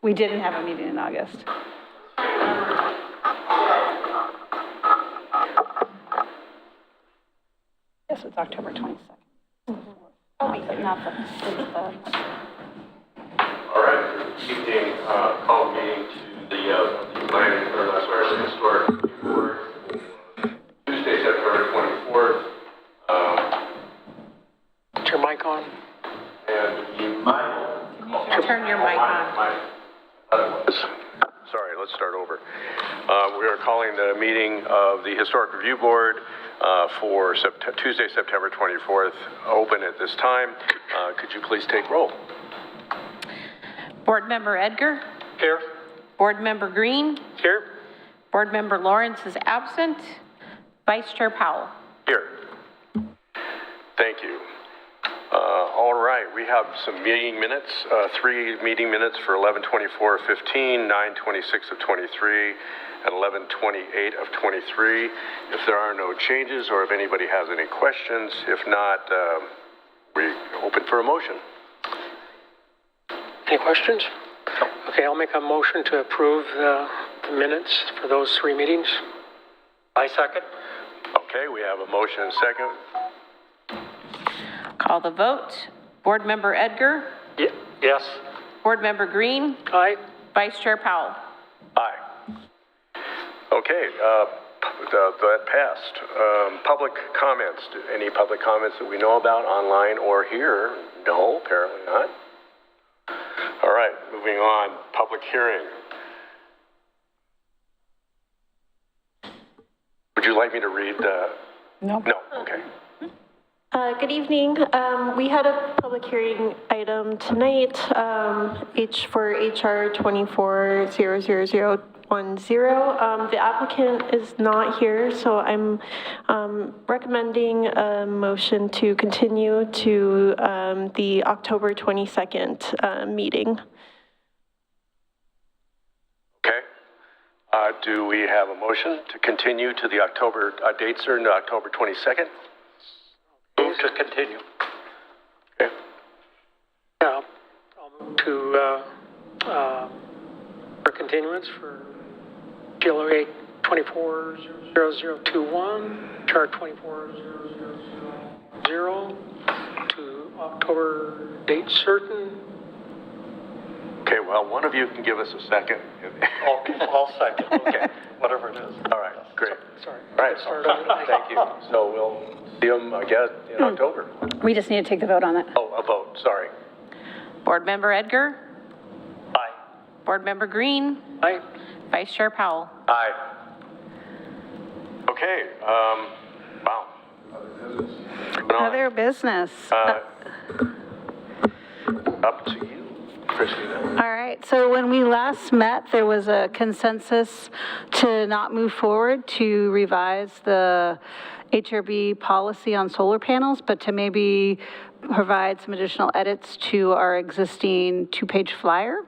We didn't have a meeting in August. Yes, it's October 22nd. Oh, not the. All right, evening, call meeting to the planning, or sorry, the historic board, Tuesday, September 24th. Put your mic on. And the mic. Turn your mic on. Sorry, let's start over. We are calling the meeting of the Historic Review Board for Tuesday, September 24th, open at this time. Could you please take roll? Board Member Edgar? Here. Board Member Green? Here. Board Member Lawrence is absent. Vice Chair Powell? Here. Thank you. All right, we have some meeting minutes, 3 meeting minutes for 11/24/15, 9/26 of 23, and 11/28 of 23. If there are no changes or if anybody has any questions, if not, we open for a motion. Any questions? No. Okay, I'll make a motion to approve the minutes for those 3 meetings. I second. Okay, we have a motion and second. Call the vote. Board Member Edgar? Yes. Board Member Green? Aye. Vice Chair Powell? Aye. Okay, that passed. Public comments. Any public comments that we know about online or here? No, apparently not. All right, moving on. Public hearing. Would you like me to read the? No. No, okay. Good evening. We had a public hearing item tonight for HR 24-00010. The applicant is not here, so I'm recommending a motion to continue to the October 22nd meeting. Okay. Do we have a motion to continue to the October, dates are October 22nd? Move to continue. Okay. Yeah, I'll move to for continuance for GLOA 24-00021, chart 24-000 to October date certain. Okay, well, one of you can give us a second. I'll second, okay, whatever it is. All right, great. Sorry. All right, thank you. So we'll see them, I guess, in October. We just need to take the vote on that. Oh, a vote, sorry. Board Member Edgar? Aye. Board Member Green? Aye. Vice Chair Powell? Aye. Okay, wow. Other business. Up to you, Christina. All right, so when we last met, there was a consensus to not move forward to revise the HRB policy on solar panels, but to maybe provide some additional edits to our existing 2-page flyer.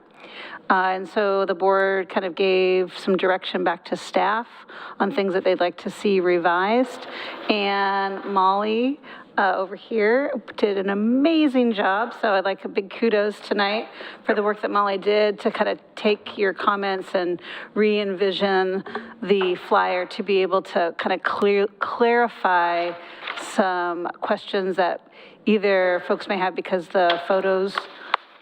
And so the board kind of gave some direction back to staff on things that they'd like to see revised. And Molly over here did an amazing job. So I'd like a big kudos tonight for the work that Molly did to kind of take your comments and re-envision the flyer to be able to kind of clarify some questions that either folks may have because the photos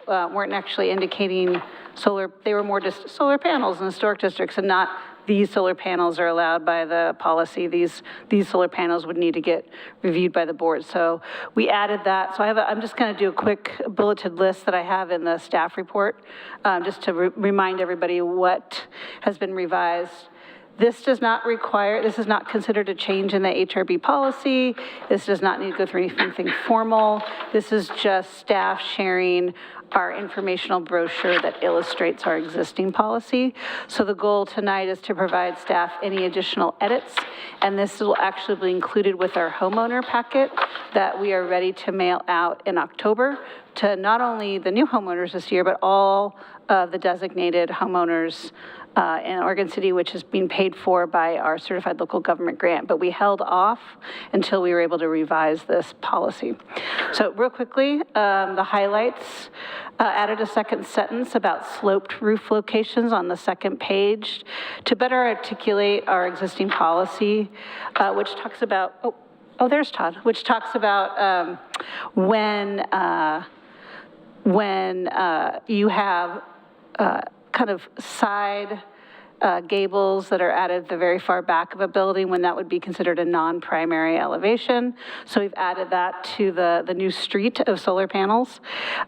weren't actually indicating solar, they were more just solar panels in historic districts and not these solar panels are allowed by the policy. These solar panels would need to get reviewed by the board. So we added that. So I'm just going to do a quick bulleted list that I have in the staff report, just to remind everybody what has been revised. This does not require, this is not considered a change in the HRB policy. This does not need to go through anything formal. This is just staff sharing our informational brochure that illustrates our existing policy. So the goal tonight is to provide staff any additional edits, and this will actually be included with our homeowner packet that we are ready to mail out in October to not only the new homeowners this year, but all of the designated homeowners in Oregon City, which is being paid for by our certified local government grant, but we held off until we were able to revise this policy. So real quickly, the highlights, added a second sentence about sloped roof locations on the second page to better articulate our existing policy, which talks about, oh, there's Todd, which talks about when you have kind of side gables that are added at the very far back of a building, when that would be considered a non-primary elevation. So we've added that to the new street of solar panels.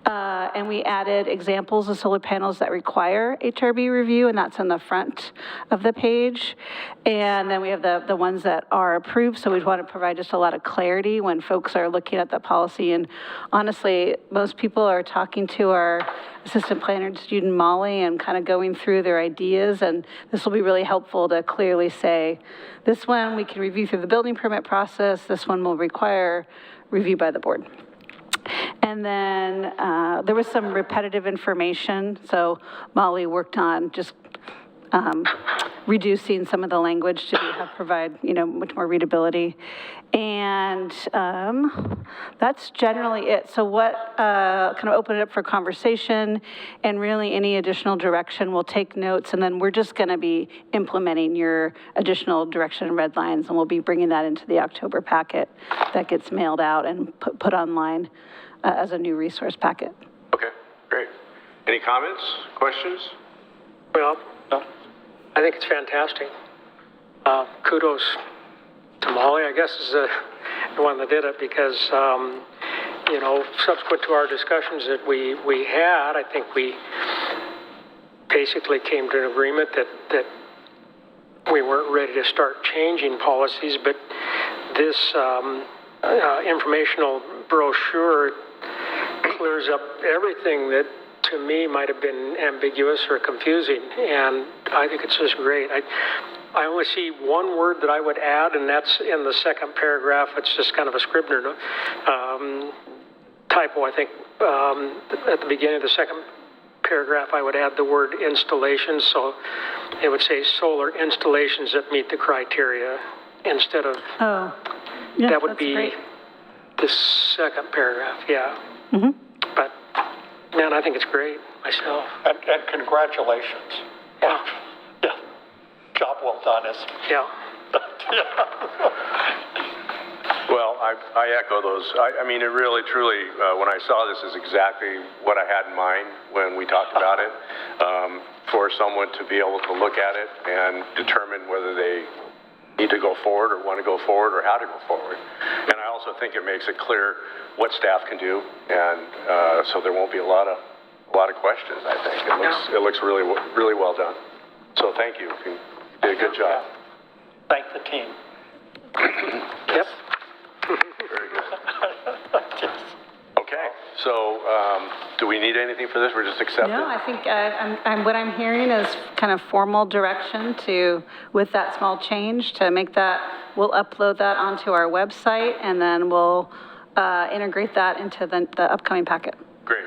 And we added examples of solar panels that require HRB review, and that's in the front of the page. And then we have the ones that are approved, so we want to provide just a lot of clarity when folks are looking at the policy. And honestly, most people are talking to our assistant planner and student Molly and kind of going through their ideas, and this will be really helpful to clearly say, this one we can review through the building permit process, this one will require review by the board. And then there was some repetitive information, so Molly worked on just reducing some of the language to provide, much more readability. And that's generally it. So what, kind of open it up for conversation, and really any additional direction, we'll take notes, and then we're just gonna be implementing your additional direction and red lines, and we'll be bringing that into the October packet that gets mailed out and put online as a new resource packet. Okay, great. Any comments, questions? Well, I think it's fantastic. Kudos to Molly, I guess, is the one that did it, because, subsequent to our discussions that we had, I think we basically came to an agreement that we weren't ready to start changing policies, but this informational brochure clears up everything that to me might have been ambiguous or confusing, and I think it's just great. I only see one word that I would add, and that's in the second paragraph. It's just kind of a Scribner typo, I think. At the beginning of the second paragraph, I would add the word installations, so it would say solar installations that meet the criteria instead of, Yeah, that would that's be great. the second paragraph, yeah. Mm-hmm. But, man, I think it's great myself. And congratulations. Yeah. Yeah. Job well done, is. Yeah. Well, I echo those. I mean, it really, truly, when I saw this, is exactly what I had in mind when we talked about it, for someone to be able to look at it and determine whether they need to go forward or want to go forward or how to go forward. And I also think it makes it clear what staff can do, and so there won't be a lot of questions. I think it looks really well done. So thank you. You did a good job. Thank the team. Yep. Very good. Okay. So do we need anything for this? We're just accepting? No, I think what I'm hearing is kind of formal direction with that small change, to make that, we'll upload that onto our website, and then we'll integrate that into the upcoming packet. Great.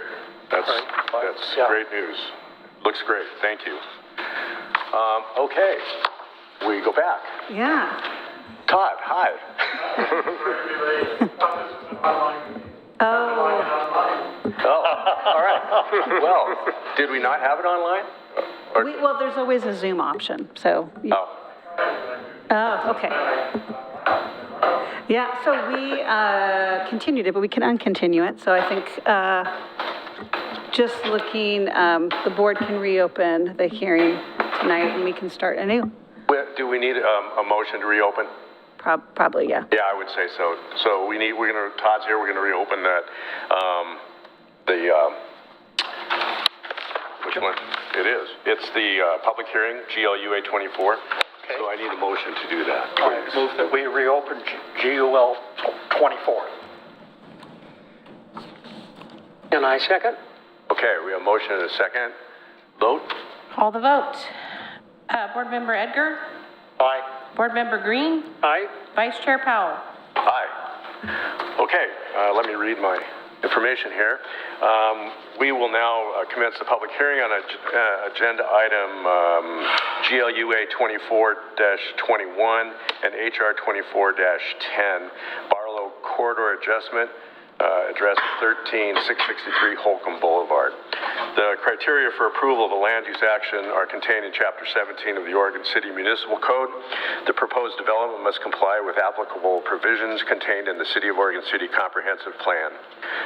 That's great news. Looks great. Thank you. Okay. We go back. Yeah. Todd, hi. Oh, all right. Well, did we not have it online? Well, there's always a Zoom option, so. Oh, okay. Yeah, so we continued it, but we can uncontinue it. So I think just looking, the board can reopen the hearing tonight, and we can start anew. Do we need a motion to reopen? Probably, yeah. Yeah, I would say so. So Todd's here, we're gonna reopen that, which one? It is. It's the public hearing, GLUA 24. Okay. So I need a motion to do that, All right, please. move that we reopen GUL 24. And I second. Okay, we have a motion and a second. Vote? Call the vote. Board Member Edgar? Aye. Board Member Green? Aye. Vice Chair Powell? Aye. Okay, let me read my information here. We will now commence the public hearing on agenda item GLUA 24-21 and HR 24-10, Barlow Corridor Adjustment, address 13663 Holcomb Boulevard. The criteria for approval of a land use action are contained in Chapter 17 of the Oregon City Municipal Code. The proposed development must comply with applicable provisions contained in the City of Oregon City Comprehensive Plan.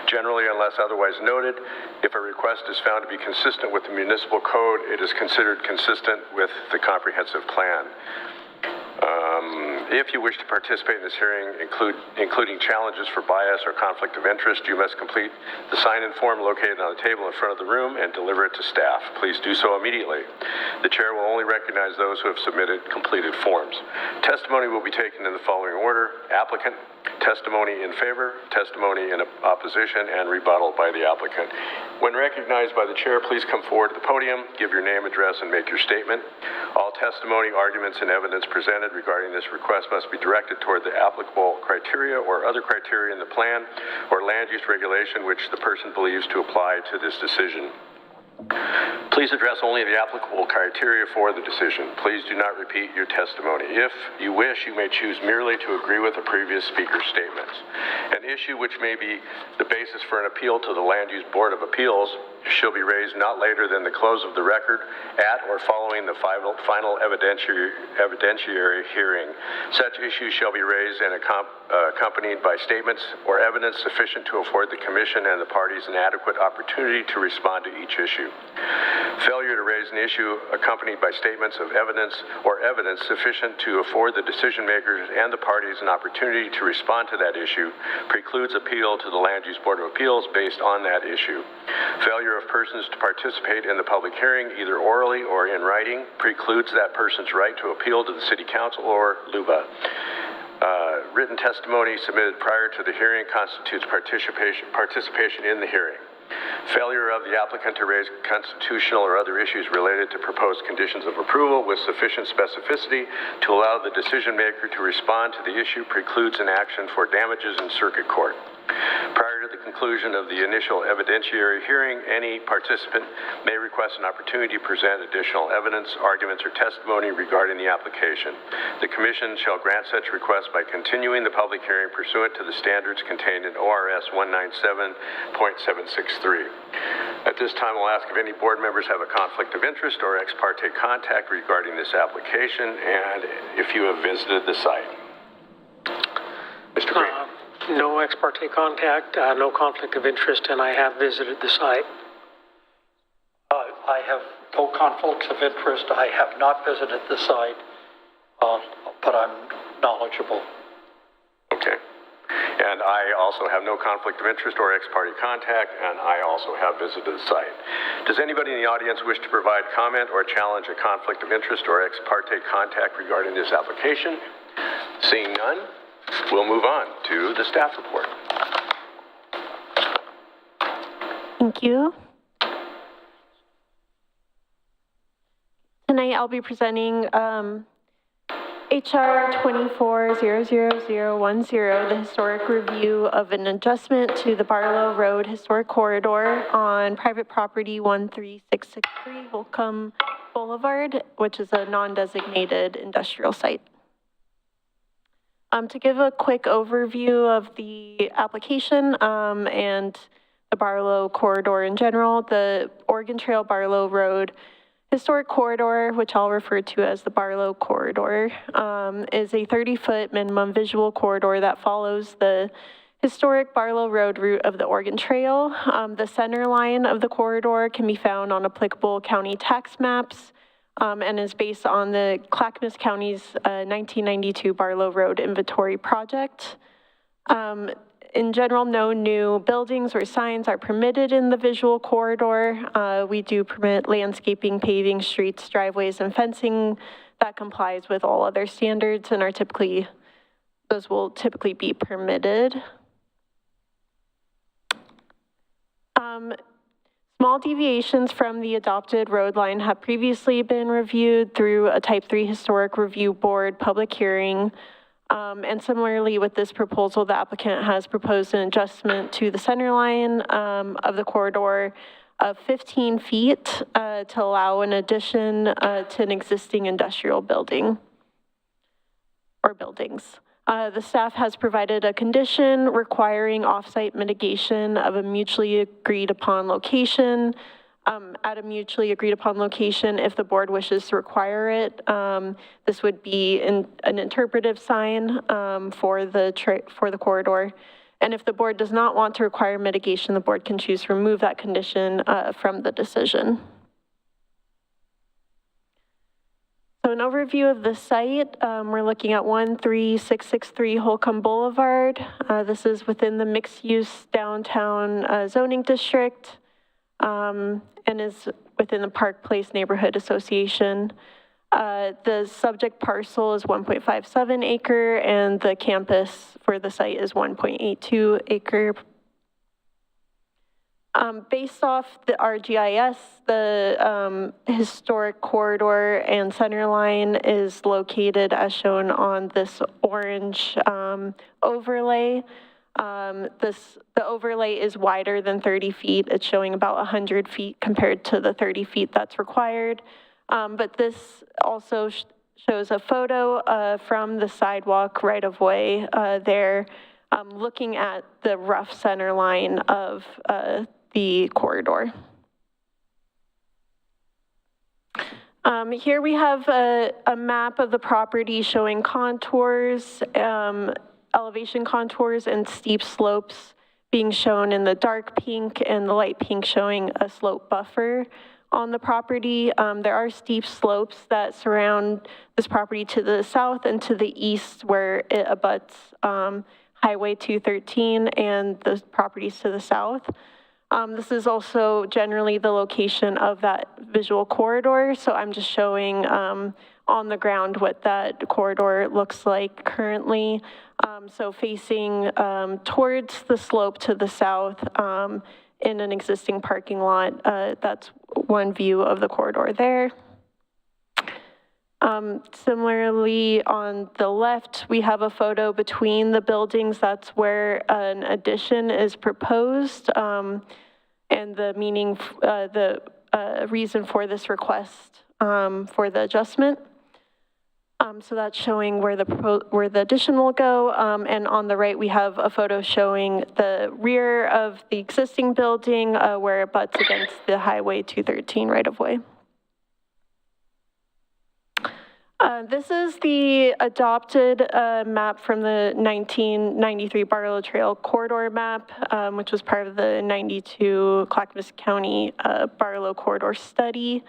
Generally, unless otherwise noted, if a request is found to be consistent with the municipal code, it is considered consistent with the comprehensive plan. If you wish to participate in this hearing, including challenges for bias or conflict of interest, you must complete the sign-in form located on the table in front of the room and deliver it to staff. Please do so immediately. The chair will only recognize those who have submitted completed forms. Testimony will be taken in the following order: applicant, testimony in favor, testimony in opposition, and rebuttal by the applicant. When recognized by the chair, please come forward to the podium, give your name, address, and make your statement. All testimony, arguments, and evidence presented regarding this request must be directed toward the applicable criteria or other criteria in the plan or land use regulation which the person believes to apply to this decision. Please address only the applicable criteria for the decision. Please do not repeat your testimony. If you wish, you may choose merely to agree with the previous speaker's statements. An issue which may be the basis for an appeal to the Land Use Board of Appeals shall be raised not later than the close of the record at or following the final evidentiary hearing. Such issues shall be raised and accompanied by statements or evidence sufficient to afford the Commission and the parties an adequate opportunity to respond to each issue. Failure to raise an issue accompanied by statements of evidence or evidence sufficient to afford the decision makers and the parties an opportunity to respond to that issue precludes appeal to the Land Use Board of Appeals based on that issue. Failure of persons to participate in the public hearing, either orally or in writing, precludes that person's right to appeal to the City Council or LUBA. Written testimony submitted prior to the hearing constitutes participation in the hearing. Failure of the applicant to raise constitutional or other issues related to proposed conditions of approval with sufficient specificity to allow the decision maker to respond to the issue precludes an action for damages in circuit court. Prior to the conclusion of the initial evidentiary hearing, any participant may request an opportunity to present additional evidence, arguments, or testimony regarding the application. The Commission shall grant such request by continuing the public hearing pursuant to the standards contained in ORS 197.763. At this time, I'll ask if any board members have a conflict of interest or ex parte contact regarding this application, and if you have visited the site. Mr. Green. No ex parte contact, no conflict of interest, and I have visited the site. I have no conflicts of interest. I have not visited the site, but I'm knowledgeable. Okay. And I also have no conflict of interest or ex parte contact, and I also have visited the site. Does anybody in the audience wish to provide comment or challenge a conflict of interest or ex parte contact regarding this application? Seeing none, we'll move on to the staff report. Thank you. Tonight I'll be presenting HR 24-00010, the historic review of an adjustment to the Barlow Road Historic Corridor on private property 13663 Holcomb Boulevard, which is a non-designated industrial site. To give a quick overview of the application and the Barlow corridor in general, the Oregon Trail Barlow Road Historic Corridor, which I'll refer to as the Barlow Corridor, is a 30-foot minimum visual corridor that follows the historic Barlow Road route of the Oregon Trail. The center line of the corridor can be found on applicable county tax maps, and is based on the Clackamas County's 1992 Barlow Road Inventory Project. In general, no new buildings or signs are permitted in the visual corridor. We do permit landscaping, paving, streets, driveways, and fencing that complies with all other standards and those will typically be permitted. Small deviations from the adopted road line have previously been reviewed through a Type 3 Historic Review Board public hearing. And similarly with this proposal, the applicant has proposed an adjustment to the center line of the corridor of 15 feet to allow an addition to an existing industrial building or buildings. The staff has provided a condition requiring off-site mitigation of a mutually agreed upon location. At a mutually agreed upon location, if the board wishes to require it, this would be an interpretive sign for the corridor. And if the board does not want to require mitigation, the board can choose to remove that condition from the decision. So an overview of the site, we're looking at 13663 Holcomb Boulevard. This is within the mixed-use downtown zoning district and is within the Park Place Neighborhood Association. The subject parcel is 1.57 acre and the campus for the site is 1.82 acre. Based off the RGIS, the historic corridor and center line is located as shown on this orange overlay. The overlay is wider than 30 feet. It's showing about 100 feet compared to the 30 feet that's required. But this also shows a photo from the sidewalk right-of-way there, looking at the rough center line of the corridor. Here we have a map of the property showing contours, elevation contours and steep slopes being shown in the dark pink and the light pink showing a slope buffer on the property. There are steep slopes that surround this property to the south and to the east where it abuts Highway 213 and the properties to the south. This is also generally the location of that visual corridor, so I'm just showing on the ground what that corridor looks like currently. So facing towards the slope to the south in an existing parking lot, that's one view of the corridor there. Similarly, on the left, we have a photo between the buildings. That's where an addition is proposed, and the meaning, the reason for this request for the adjustment. So that's showing where the addition will go, and on the right we have a photo showing the rear of the existing building where it butts against the Highway 213 right-of-way. This is the adopted map from the 1993 Barlow Trail Corridor map, which was part of the 92 Clackamas County Barlow Corridor study.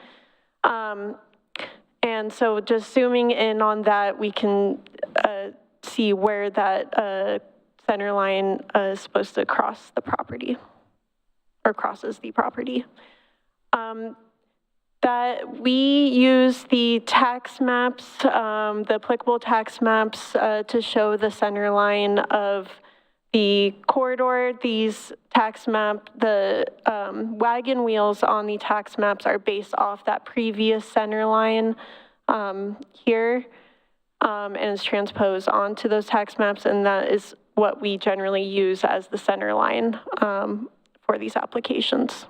And so just zooming in on that, we can see where that center line is supposed to cross the property, or crosses the property. That we use the tax maps, the applicable tax maps to show the center line of the corridor. These tax map, the wagon wheels on the tax maps are based off that previous center line here, and is transposed onto those tax maps, and that is what we generally use as the center line for these applications.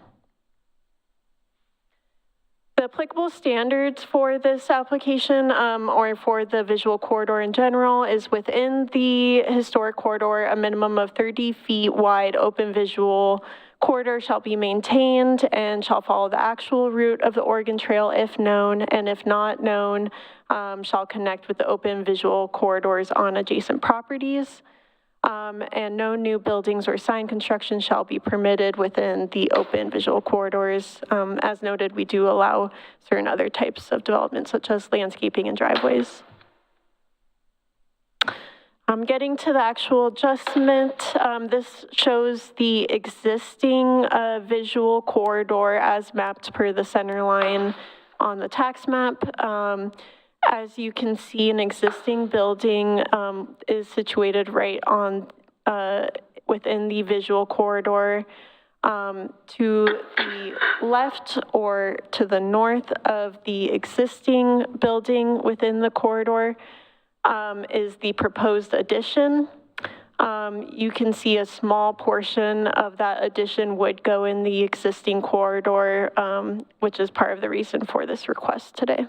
The applicable standards for this application or for the visual corridor in general is within the historic corridor, a minimum of 30 feet wide open visual corridor shall be maintained and shall follow the actual route of the Oregon Trail if known, and if not known, shall connect with the open visual corridors on adjacent properties. And no new buildings or sign construction shall be permitted within the open visual corridors. As noted, we do allow certain other types of development, such as landscaping and driveways. Getting to the actual adjustment, this shows the existing visual corridor as mapped per the center line on the tax map. As you can see, an existing building is situated right on within the visual corridor. To the left or to the north of the existing building within the corridor, is the proposed addition. You can see a small portion of that addition would go in the existing corridor, which is part of the reason for this request today.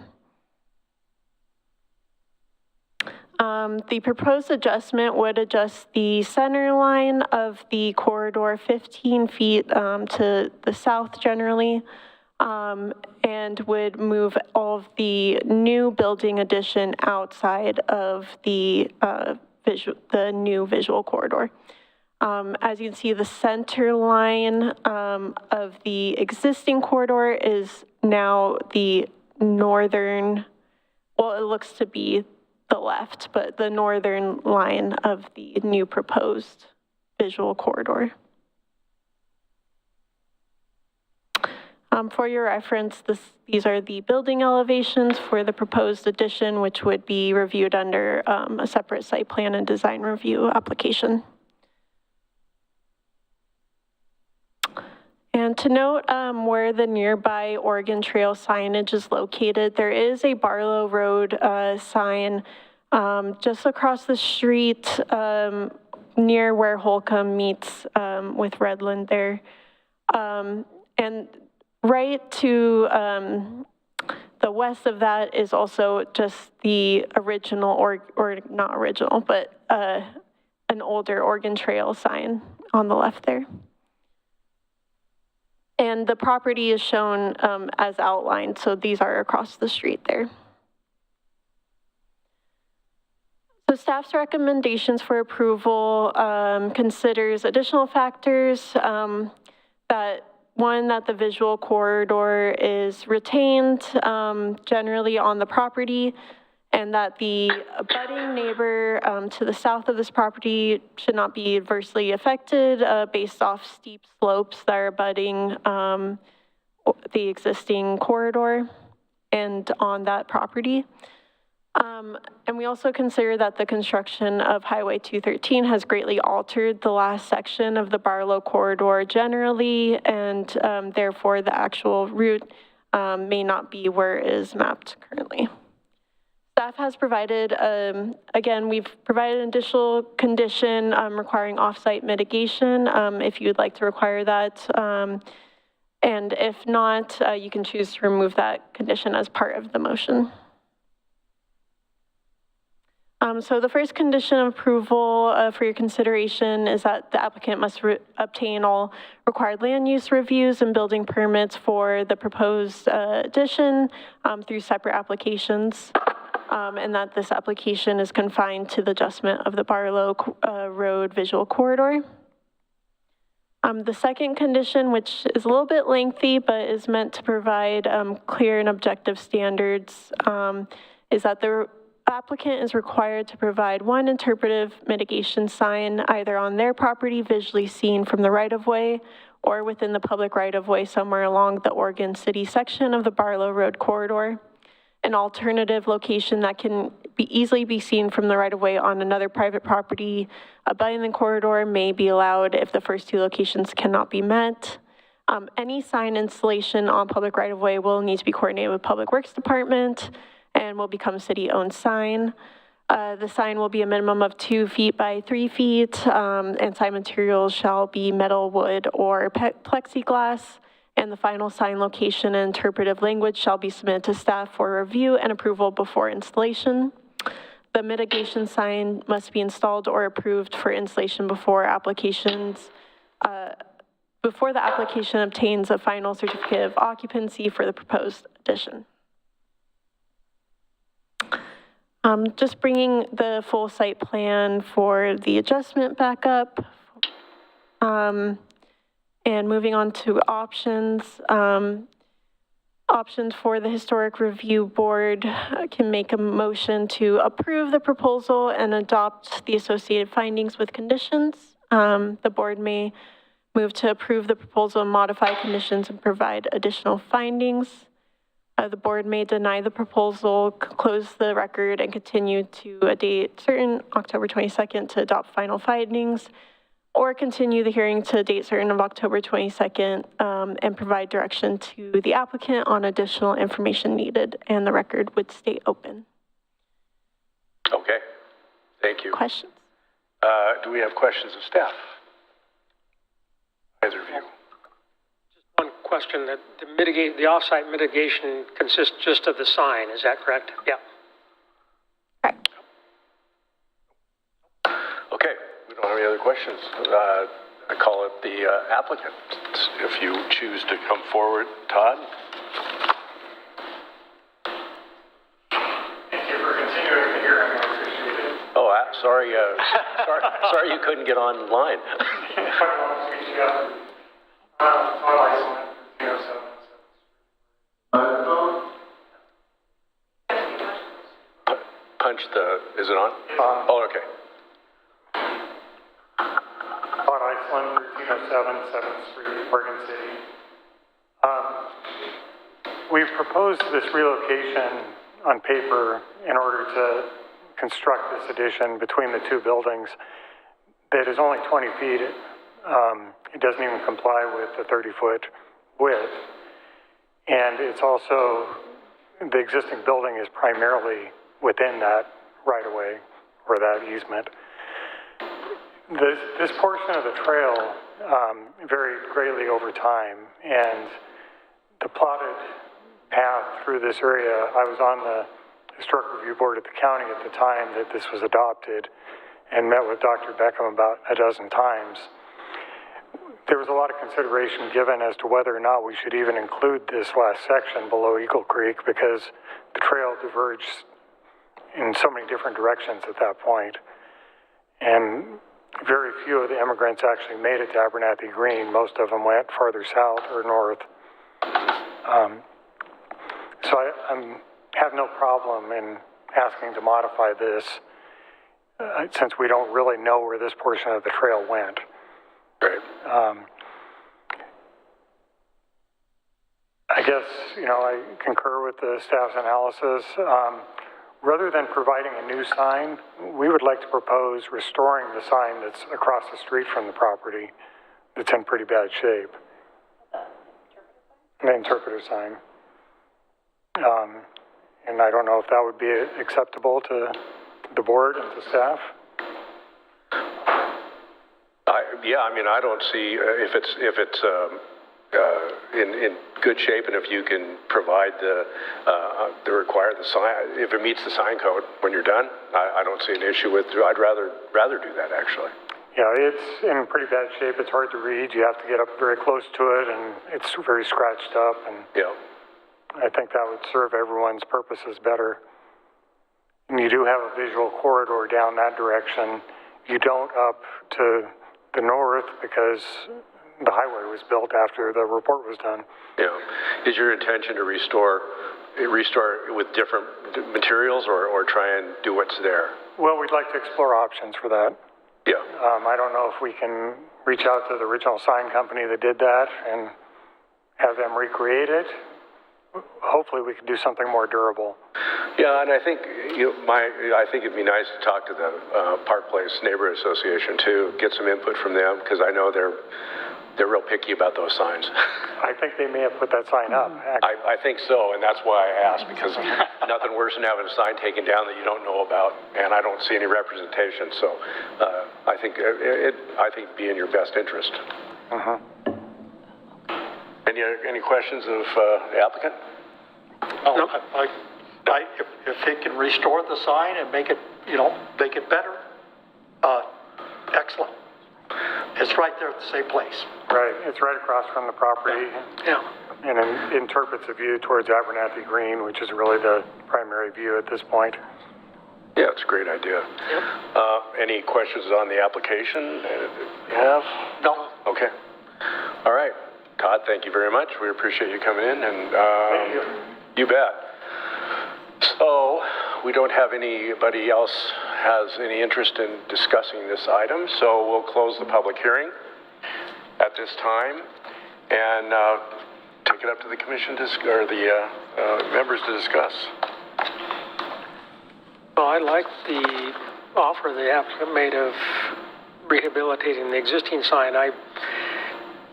The proposed adjustment would adjust the center line of the corridor 15 feet to the south generally, and would move all of the new building addition outside of the new visual corridor. As you can see, the center line of the existing corridor is now the northern, well, it looks to be the left, but the northern line of the new proposed visual corridor. For your reference, these are the building elevations for the proposed addition, which would be reviewed under a separate site plan and design review application. And to note where the nearby Oregon Trail signage is located, there is a Barlow Road sign just across the street near where Holcomb meets with Redland there. And right to the west of that is also just the original, or not original, but an older Oregon Trail sign on the left there. And the property is shown as outlined, so these are across the street there. So staff's recommendations for approval considers additional factors that that the visual corridor is retained generally on the property, and that the abutting neighbor to the south of this property should not be adversely affected based off steep slopes that are abutting the existing corridor and on that property. And we also consider that the construction of Highway 213 has greatly altered the last section of the Barlow corridor generally, and therefore the actual route may not be where it is mapped currently. Staff has provided, again, we've provided an additional condition requiring off-site mitigation if you'd like to require that. And if not, you can choose to remove that condition as part of the motion. So the first condition of approval for your consideration is that the applicant must obtain all required land use reviews and building permits for the proposed addition through separate applications, and that this application is confined to the adjustment of the Barlow Road visual corridor. The second condition, which is a little bit lengthy but is meant to provide clear and objective standards, is that the applicant is required to provide one interpretive mitigation sign either on their property visually seen from the right-of-way or within the public right-of-way somewhere along the Oregon City section of the Barlow Road corridor. An alternative location that can easily be seen from the right-of-way on another private property abutting the corridor may be allowed if the first two locations cannot be met. Any sign installation on public right-of-way will need to be coordinated with Public Works Department and will become a city-owned sign. The sign will be a minimum of 2 feet by 3 feet, and sign materials shall be metal, wood, or plexiglass. And the final sign location and interpretive language shall be submitted to staff for review and approval before installation. The mitigation sign must be installed or approved for installation before the application obtains a final certificate of occupancy for the proposed addition. Just bringing the full site plan for the adjustment back up. And moving on to options. Options for the Historic Review Board can make a motion to approve the proposal and adopt the associated findings with conditions. The board may move to approve the proposal and modify conditions and provide additional findings. The board may deny the proposal, close the record, and continue to a date certain, October 22nd, to adopt final findings, or continue the hearing to a date certain of October 22nd and provide direction to the applicant on additional information needed, and the record would stay open. Okay, thank you. Questions? Do we have questions of staff? Either of you? One question, that the off-site mitigation consists just of the sign, is that correct? Yeah. Correct. Okay, we don't have any other questions. I call it the applicant. If you choose to come forward, Todd. Thank you for continuing the hearing. I appreciate it. Oh, sorry you couldn't get online. Punch the, is it on? Oh, okay. Todd Iceland, 1307 7th Street, Oregon City. We've proposed this relocation on paper in order to construct this addition between the two buildings that is only 20 feet. It doesn't even comply with the 30-foot width. And it's also, the existing building is primarily within that right-of-way or that easement. This portion of the trail varied greatly over time, and the plotted path through this area, I was on the Historic Review Board at the county at the time that this was adopted and met with Dr. Beckham about a dozen times. There was a lot of consideration given as to whether or not we should even include this last section below Eagle Creek because the trail diverged in so many different directions at that point. And very few of the immigrants actually made it to Abernathy Green. Most of them went farther south or north. So I have no problem in asking to modify this since we don't really know where this portion of the trail went. Great. I guess, I concur with the staff's analysis. Rather than providing a new sign, we would like to propose restoring the sign that's across the street from the property that's in pretty bad shape. An interpreter sign. And I don't know if that would be acceptable to the board and to staff. I don't see if it's in good shape, and if you can provide the sign, if it meets the sign code when you're done, I don't see an issue with. I'd rather do that actually. Yeah, it's in pretty bad shape. It's hard to read. You have to get up very close to it, and it's very scratched up. And yeah, I think that would serve everyone's purposes better. And you do have a visual corridor down that direction. You don't up to the north because the highway was built after the report was done. Yeah. Is your intention to restore it with different materials or try and do what's there? Well, we'd like to explore options for that. Yeah. I don't know if we can reach out to the original sign company that did that and have them recreate it. Hopefully we can do something more durable. Yeah, and I think I think it'd be nice to talk to the Park Place Neighborhood Association too, get some input from them because I know they're real picky about those signs. I think they may have put that sign up, actually. I think so, and that's why I asked, because nothing worse than having a sign taken down that you don't know about, and I don't see any representation, so I think it'd be in your best interest. Uh-huh. Any questions of the applicant? No, if they can restore the sign and make it, make it better, excellent. It's right there at the same place. Right, it's right across from the property. Yeah. And it interprets a view towards Abernathy Green, which is really the primary view at this point. Yeah, it's a great idea. Yep. Any questions on the application? You have? No. Okay. All right. Todd, thank you very much. We appreciate you coming in, and Thank you. You bet. So we don't have anybody else has any interest in discussing this item, so we'll close the public hearing at this time and take it up to the commission or the members to discuss. Well, I like the offer the applicant made of rehabilitating the existing sign. I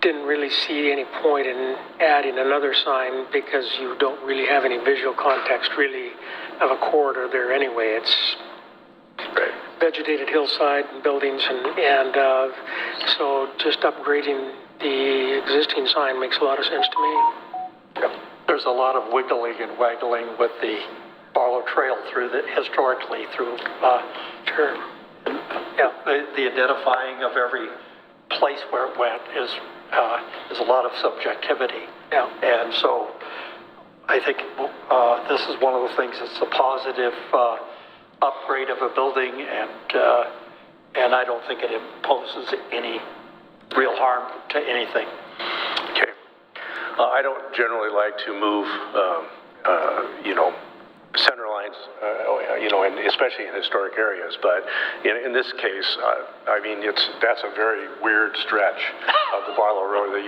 didn't really see any point in adding another sign because you don't really have any visual context really of a corridor there anyway. It's Right. vegetated hillside and buildings, and so just upgrading the existing sign makes a lot of sense to me. Yep. There's a lot of wiggling and waggling with the Barlow Trail historically through, Sure. yeah, the identifying of every place where it went is a lot of subjectivity. Yeah. And so I think this is one of the things that's a positive upgrade of a building, and I don't think it imposes any real harm to anything. Okay. I don't generally like to move, center lines, and especially in historic areas. But in this case, I mean, that's a very weird stretch of the Barlow Road that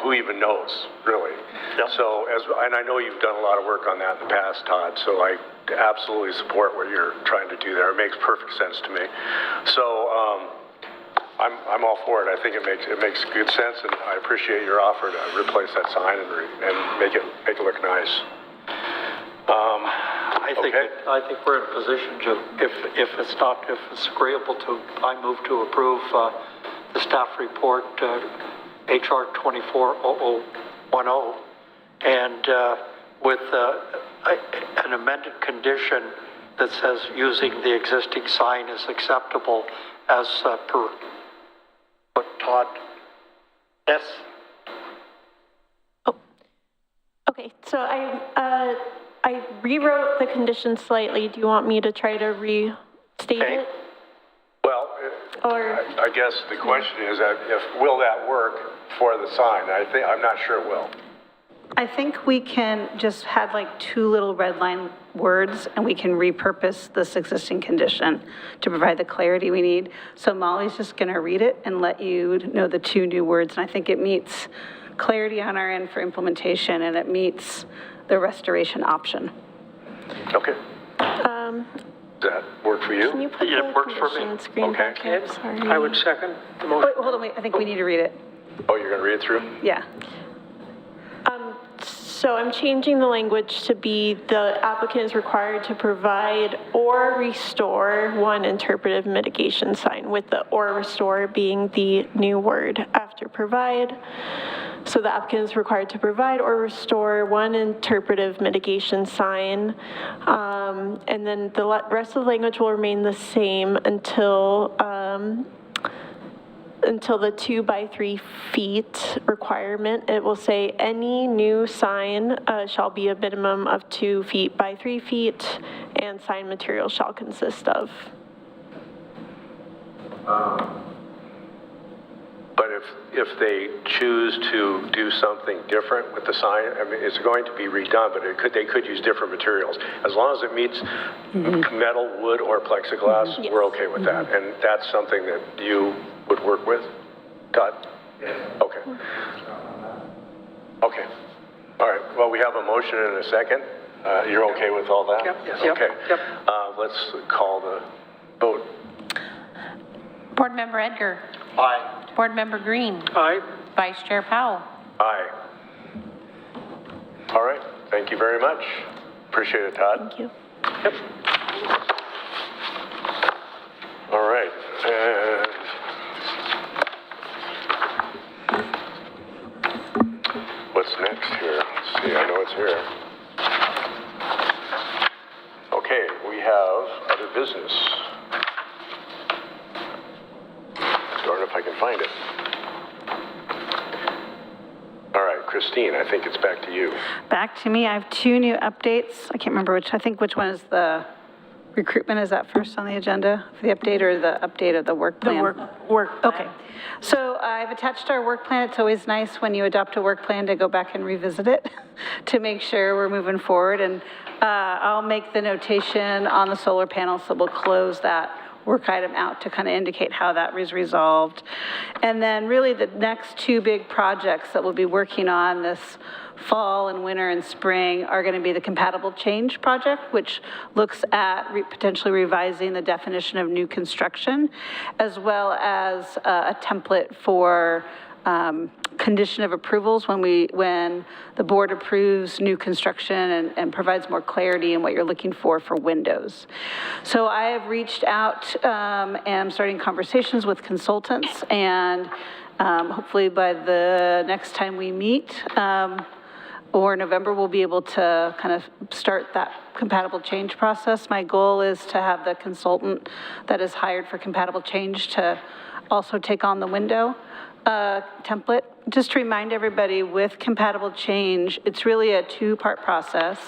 who even knows, really. Yep. So, and I know you've done a lot of work on that in the past, Todd, so I absolutely support what you're trying to do there. It makes perfect sense to me. So, I'm all for it. I think it makes good sense, and I appreciate your offer to replace that sign and make it look nice. I think we're in a position to, if it's agreeable to, I move to approve the staff report, HR 240010, and with an amended condition that says using the existing sign is acceptable as per what Todd S. Oh, okay, so I rewrote the condition slightly. Do you want me to try to restate it? Well, Or I guess the question is, will that work for the sign? I'm not sure it will. I think we can just have like 2 little red line words, and we can repurpose this existing condition to provide the clarity we need. So Molly's just going to read it and let you know the 2 new words, and I think it meets clarity on our end for implementation, and it meets the restoration option. Okay. Does that work for you? can you put Yeah, the it works for me. condition screen Okay. back up? Sorry. I would second the motion. Wait, hold on, wait, I think we need to read it. Oh, you're going to read it through? Yeah. So I'm changing the language to be the applicant is required to provide or restore one interpretive mitigation sign, with the or restore being the new word after provide. So the applicant is required to provide or restore one interpretive mitigation sign. And then the rest of the language will remain the same until the 2 by 3 feet requirement. It will say any new sign shall be a minimum of 2 feet by 3 feet, and sign material shall consist of. But if they choose to do something different with the sign, I mean, it's going to be redone, but they could use different materials. As long as it meets metal, wood, or plexiglass, Yes. we're okay with that. And that's something that you would work with, Todd? Yes. Okay. Okay. All right. Well, we have a motion and a second. You're okay with all that? Yep. Yes. Okay. Yep. Let's call the vote. Board Member Edgar. Aye. Board Member Green. Aye. Vice Chair Powell. Aye. All right. Thank you very much. Appreciate it, Todd. Thank you. Yep. All right. And what's next here? Let's see. I know it's here. Okay. We have other business. Darn if I can find it. All right, Christine, I think it's back to you. Back to me. I have 2 new updates. I can't remember which. I think which one is the recruitment. Is that first on the agenda for the update, or the update of the work plan? Work plan. Okay. So I've attached our work plan. It's always nice when you adopt a work plan to go back and revisit it to make sure we're moving forward. And I'll make the notation on the solar panels, so we'll close that work item out to kind of indicate how that was resolved. And then really the next 2 big projects that we'll be working on this fall and winter and spring are going to be the compatible change project, which looks at potentially revising the definition of new construction, as well as a template for condition of approvals when the board approves new construction and provides more clarity in what you're looking for windows. So I have reached out and I'm starting conversations with consultants, and hopefully by the next time we meet, or November, we'll be able to kind of start that compatible change process. My goal is to have the consultant that is hired for compatible change to also take on the window template. Just to remind everybody, with compatible change, it's really a two-part process,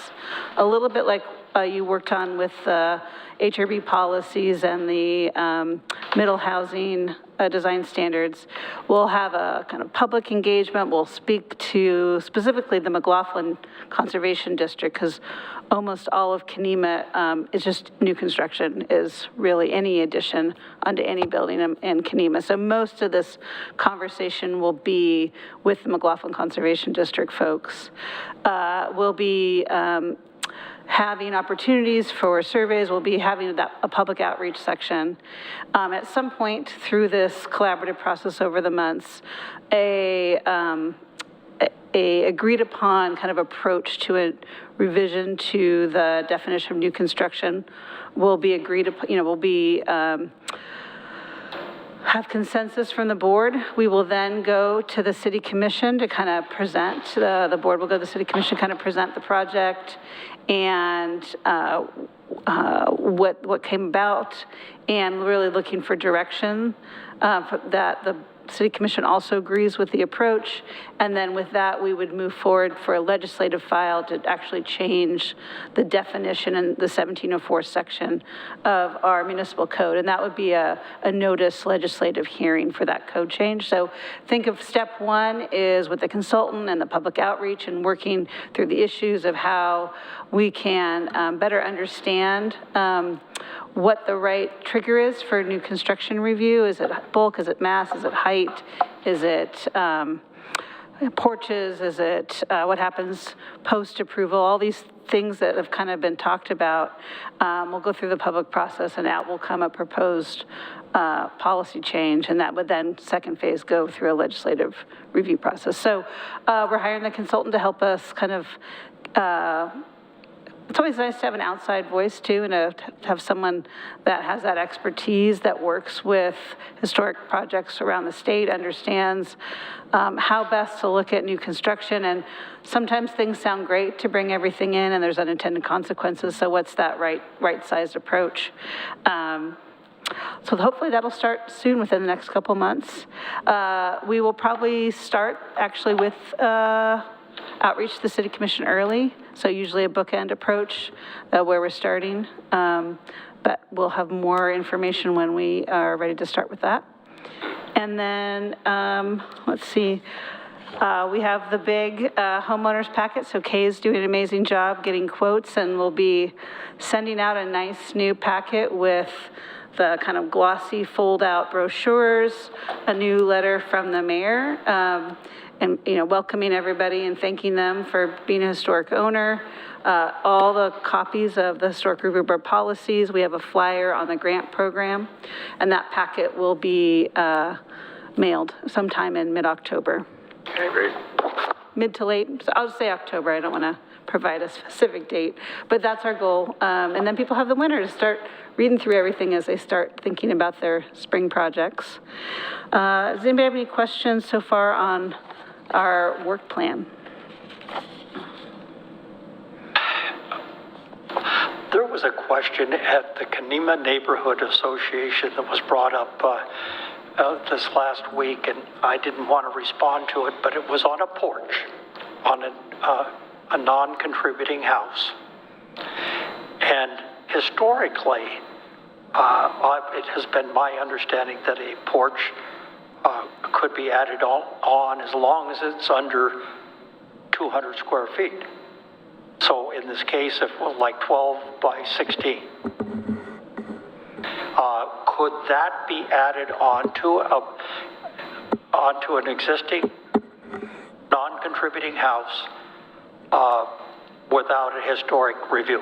a little bit like you worked on with the HRB policies and the middle housing design standards. We'll have a kind of public engagement. We'll speak to specifically the McLaughlin Conservation District, because almost all of Kenema is just new construction, is really any addition onto any building in Kenema. So most of this conversation will be with the McLaughlin Conservation District folks. We'll be having opportunities for surveys. We'll be having a public outreach section. At some point through this collaborative process over the months, a agreed upon kind of approach to a revision to the definition of new construction will be agreed upon, will be have consensus from the board. We will then go to the city commission to kind of present, the board will go to the city commission, kind of present the project and what came about, and really looking for direction that the city commission also agrees with the approach. And then with that, we would move forward for a legislative file to actually change the definition in the 1704 section of our municipal code. And that would be a notice legislative hearing for that code change. So think of step one is with the consultant and the public outreach and working through the issues of how we can better understand what the right trigger is for new construction review. Is it bulk? Is it mass? Is it height? Is it porches? Is it what happens post-approval? All these things that have kind of been talked about. We'll go through the public process, and out will come a proposed policy change, and that would then, second phase, go through a legislative review process. So we're hiring the consultant to help us kind of it's always nice to have an outside voice too, and to have someone that has that expertise, that works with historic projects around the state, understands how best to look at new construction. And sometimes things sound great to bring everything in, and there's unintended consequences. So what's that right-sized approach? So hopefully that'll start soon, within the next couple months. We will probably start actually with outreach to the city commission early, so usually a bookend approach where we're starting, but we'll have more information when we are ready to start with that. And then, let's see, we have the big homeowners packet, so Kay is doing an amazing job getting quotes, and we'll be sending out a nice new packet with the kind of glossy fold-out brochures, a new letter from the mayor, and welcoming everybody and thanking them for being a historic owner. All the copies of the historic review board policies. We have a flyer on the grant program, and that packet will be mailed sometime in mid-October. Okay, great. Mid to late, so I'll just say October. I don't want to provide a specific date, but that's our goal. And then people have the winter to start reading through everything as they start thinking about their spring projects. Does anybody have any questions so far on our work plan? There was a question at the Kenema Neighborhood Association that was brought up this last week, and I didn't want to respond to it, but it was on a porch on a non-contributing house. And historically, it has been my understanding that a porch could be added on as long as it's under 200 square feet. So in this case, if it was like 12 by 16, could that be added onto an existing non-contributing house without a historic review?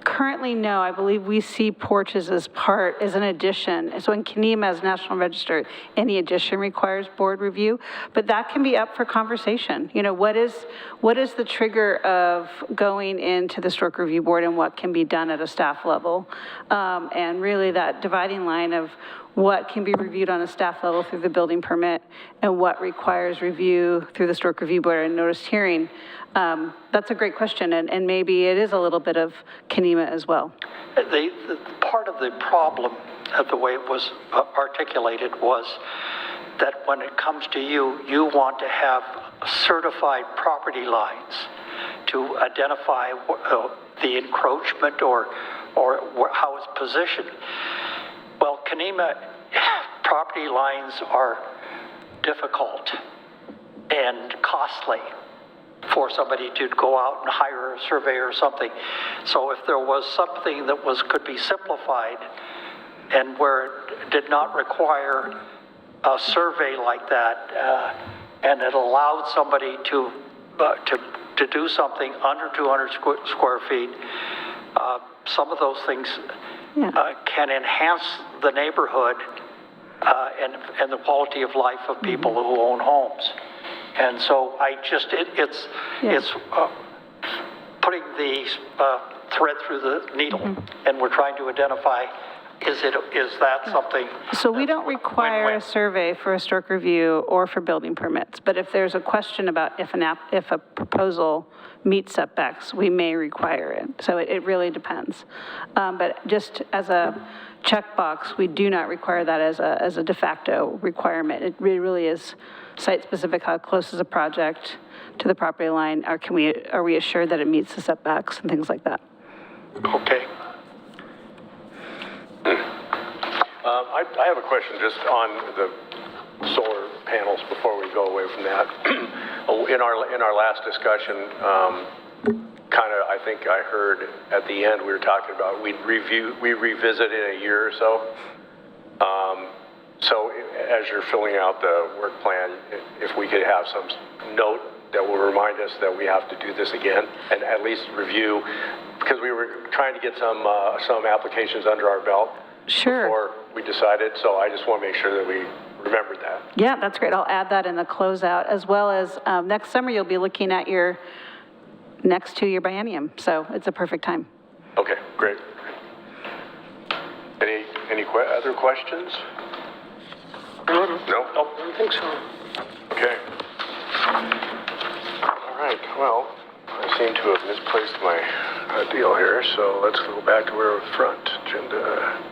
Currently, no. I believe we see porches as an addition. So in Kenema as National Register, any addition requires board review, but that can be up for conversation. You know, what is the trigger of going into the Historic Review Board and what can be done at a staff level? And really that dividing line of what can be reviewed on a staff level through the building permit and what requires review through the Historic Review Board and noticed hearing. That's a great question, and maybe it is a little bit of Kenema as well. The part of the problem of the way it was articulated was that when it comes to you, you want to have certified property lines to identify the encroachment or how it's positioned. Well, Kenema property lines are difficult and costly for somebody to go out and hire a surveyor or something. So if there was something that could be simplified and where it did not require a survey like that, and it allowed somebody to do something under 200 square feet, some of those things can enhance the neighborhood and the quality of life of people who own homes. And so it's putting the thread through the needle, and we're trying to identify, is that something? So we don't require a survey for historic review or for building permits, but if there's a question about if a proposal meets setbacks, we may require it. So it really depends. But just as a checkbox, we do not require that as a de facto requirement. It really is site-specific. How close is a project to the property line? Are we assured that it meets the setbacks and things like that? Okay. I have a question just on the solar panels before we go away from that. In our last discussion, I think I heard at the end we were talking about we revisit in a year or so. So as you're filling out the work plan, if we could have some note that will remind us that we have to do this again and at least review, because we were trying to get some applications under our belt. Sure. Before we decided, so I just want to make sure that we remembered that. Yeah, that's great. I'll add that in the closeout, as well as next summer you'll be looking at your next 2-year biennium, so it's a perfect time. Okay, great. Any other questions? No? I don't think so. Okay. All right, well, I seem to have misplaced my deal here, so let's go back to where we're front agenda.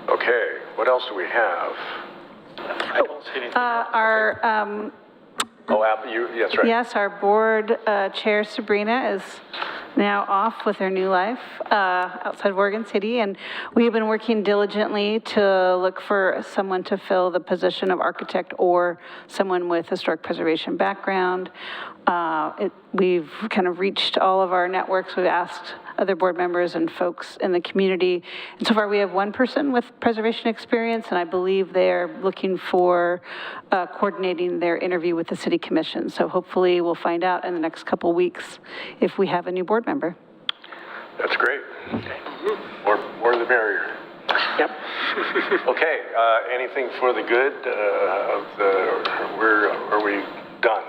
Okay, what else do we have? I don't see anything else. That's right. Yes, our board chair Sabrina is now off with her new life outside of Oregon City, and we have been working diligently to look for someone to fill the position of architect or someone with historic preservation background. We've kind of reached all of our networks. We've asked other board members and folks in the community. And so far we have one person with preservation experience, and I believe they're looking for coordinating their interview with the city commission. So hopefully we'll find out in the next couple weeks if we have a new board member. That's great. More the merrier. Yep. Okay, anything for the good are we done?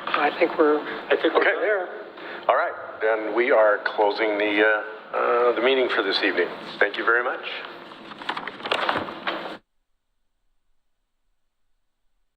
I think we're there. All right, then we are closing the meeting for this evening. Thank you very much.